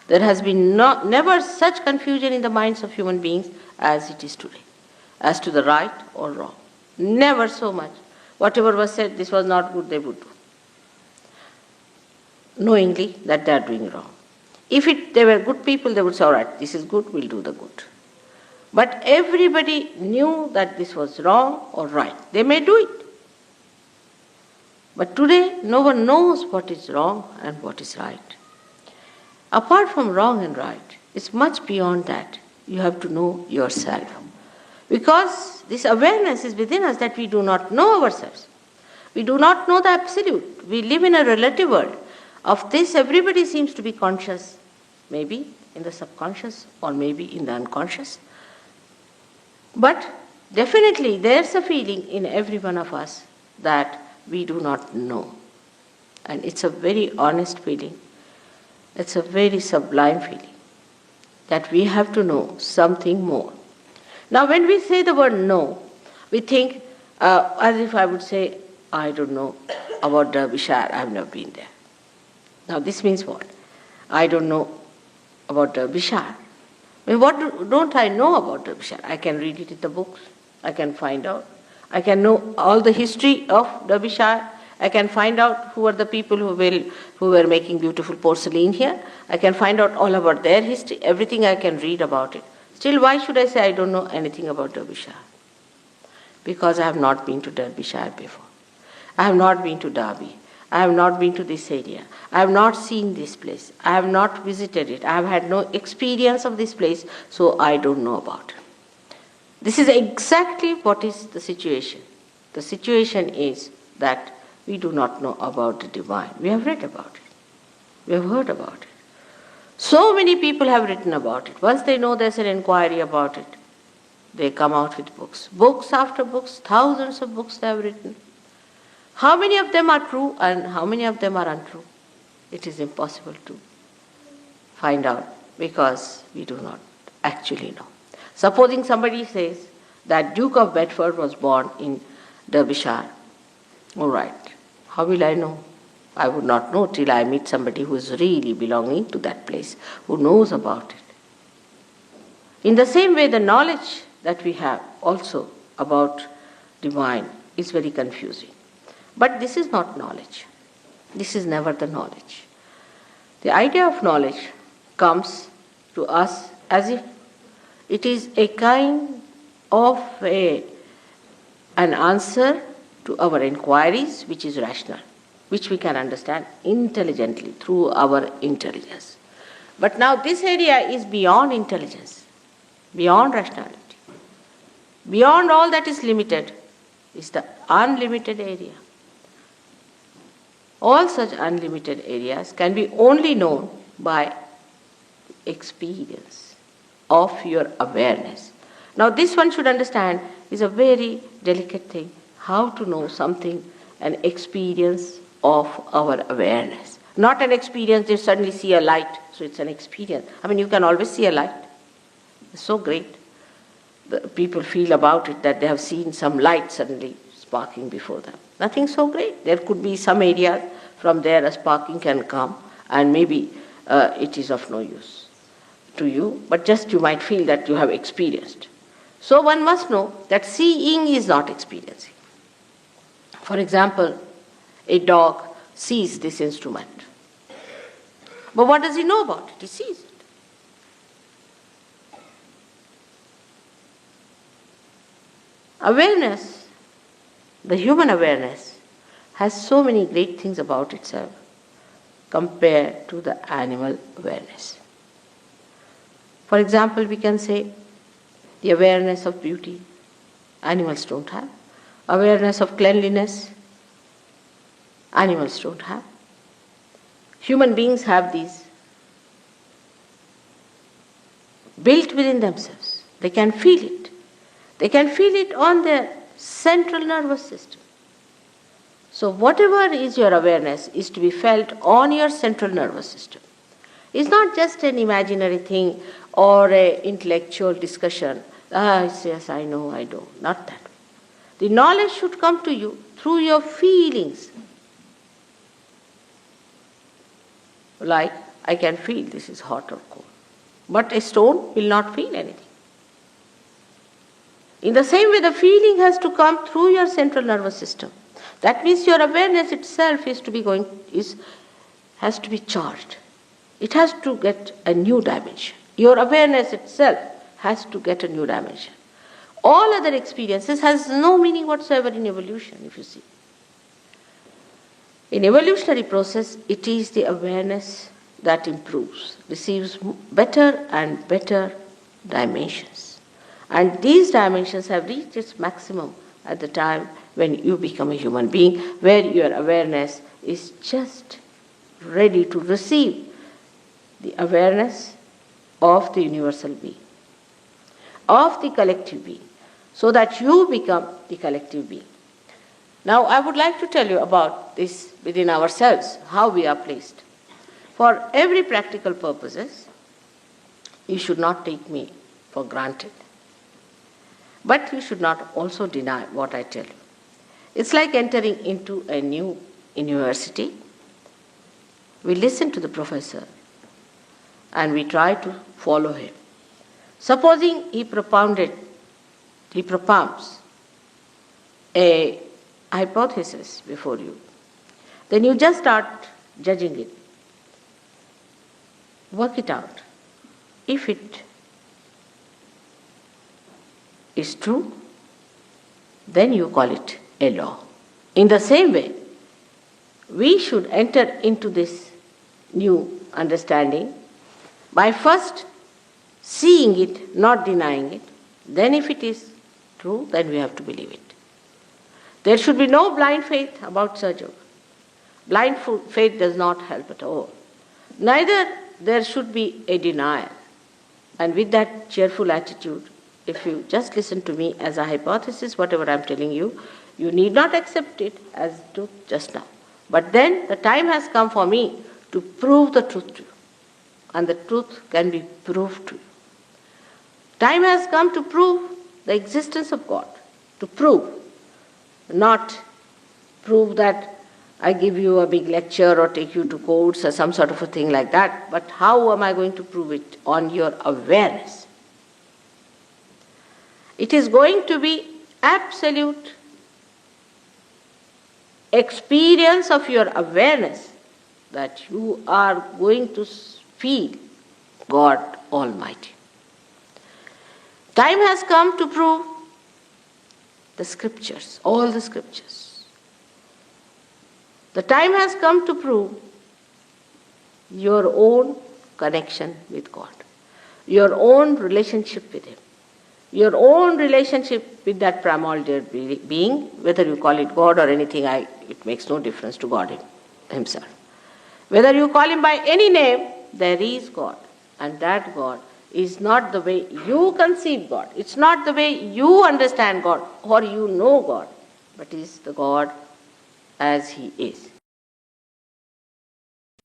There has been never such confusion in the minds of human beings as it is today, as to the right or wrong. Never so much. Whatever was said, this was not good, they would do, knowingly that they are doing wrong. If they were good people, they would say, all right, this is good, we'll do the good. But everybody knew that this was wrong or right. They may do it. But today, no one knows what is wrong and what is right. Apart from wrong and right, it's much beyond that. You have to know yourself. Because this awareness is within us that we do not know ourselves. We do not know the absolute. We live in a relative world. Of this, everybody seems to be conscious, maybe in the subconscious or maybe in the unconscious. But definitely there's a feeling in every one of us that we do not know. And it's a very honest feeling. It's a very sublime feeling that we have to know something more. Now when we say the word know, we think as if I would say, I don't know about Derbyshire, I have never been there. Now this means what? I don't know about Derbyshire. I mean, what don't I know about Derbyshire? I can read it in the books. I can find out. I can know all the history of Derbyshire. I can find out who are the people who were making beautiful porcelain here. I can find out all about their history. Everything I can read about it. Still, why should I say I don't know anything about Derbyshire? Because I have not been to Derbyshire before. I have not been to Derby. I have not been to this area. I have not seen this place. I have not visited it. I have had no experience of this place, so I don't know about it. This is exactly what is the situation. The situation is that we do not know about the divine. We have read about it. We have heard about it. So many people have written about it. Once they know there's an inquiry about it, they come out with books. Books after books, thousands of books they have written. How many of them are true and how many of them are untrue? It is impossible to find out because we do not actually know. Supposing somebody says that Duke of Bedford was born in Derbyshire. All right, how will I know? I would not know till I meet somebody who is really belonging to that place, who knows about it. In the same way, the knowledge that we have also about divine is very confusing. But this is not knowledge. This is never the knowledge. The idea of knowledge comes to us as if it is a kind of an answer to our inquiries which is rational, which we can understand intelligently through our intelligence. But now this area is beyond intelligence, beyond rationality. Beyond all that is limited is the unlimited area. All such unlimited areas can be only known by experience of your awareness. Now this one should understand is a very delicate thing, how to know something, an experience of our awareness. Not an experience, you suddenly see a light, so it's an experience. I mean, you can always see a light. It's so great. The people feel about it that they have seen some light suddenly sparking before them. Nothing so great. There could be some areas from there a sparking can come and maybe it is of no use to you, but just you might feel that you have experienced. So one must know that seeing is not experiencing. For example, a dog sees this instrument. But what does he know about it? He sees it. Awareness, the human awareness, has so many great things about itself compared to the animal awareness. For example, we can say the awareness of beauty, animals don't have. Awareness of cleanliness, animals don't have. Human beings have these built within themselves. They can feel it. They can feel it on their central nervous system. So whatever is your awareness is to be felt on your central nervous system. It's not just an imaginary thing or an intellectual discussion. Yes, I know, I do. Not that way. The knowledge should come to you through your feelings. Like, I can feel this is hot or cold. But a stone will not feel anything. In the same way, the feeling has to come through your central nervous system. That means your awareness itself has to be charged. It has to get a new dimension. Your awareness itself has to get a new dimension. All other experiences has no meaning whatsoever in evolution, if you see. In evolutionary process, it is the awareness that improves, receives better and better dimensions. And these dimensions have reached its maximum at the time when you become a human being, where your awareness is just ready to receive the awareness of the universal being, of the collective being, so that you become the collective being. Now, I would like to tell you about this within ourselves, how we are placed. For every practical purposes, you should not take me for granted. But you should not also deny what I tell you. It's like entering into a new university. We listen to the professor and we try to follow him. Supposing he propounds a hypothesis before you, then you just start judging it. Work it out. If it is true, then you call it a law. In the same way, we should enter into this new understanding by first seeing it, not denying it. Then if it is true, then we have to believe it. There should be no blind faith about Sahaja Yoga. Blind faith does not help at all. Neither there should be a denial. And with that cheerful attitude, if you just listen to me as a hypothesis, whatever I am telling you, you need not accept it as truth just now. But then the time has come for me to prove the truth to you. And the truth can be proved to you. Time has come to prove the existence of God. To prove. Not prove that I give you a big lecture or take you to courts or some sort of a thing like that. But how am I going to prove it? On your awareness. It is going to be absolute experience of your awareness that you are going to feel God Almighty. Time has come to prove the scriptures, all the scriptures. The time has come to prove your own connection with God, your own relationship with Him, your own relationship with that primordial being, whether you call it God or anything, it makes no difference to God Himself. Whether you call Him by any name, there is God. And that God is not the way you conceive God. It's not the way you understand God or you know God, but is the God as He is.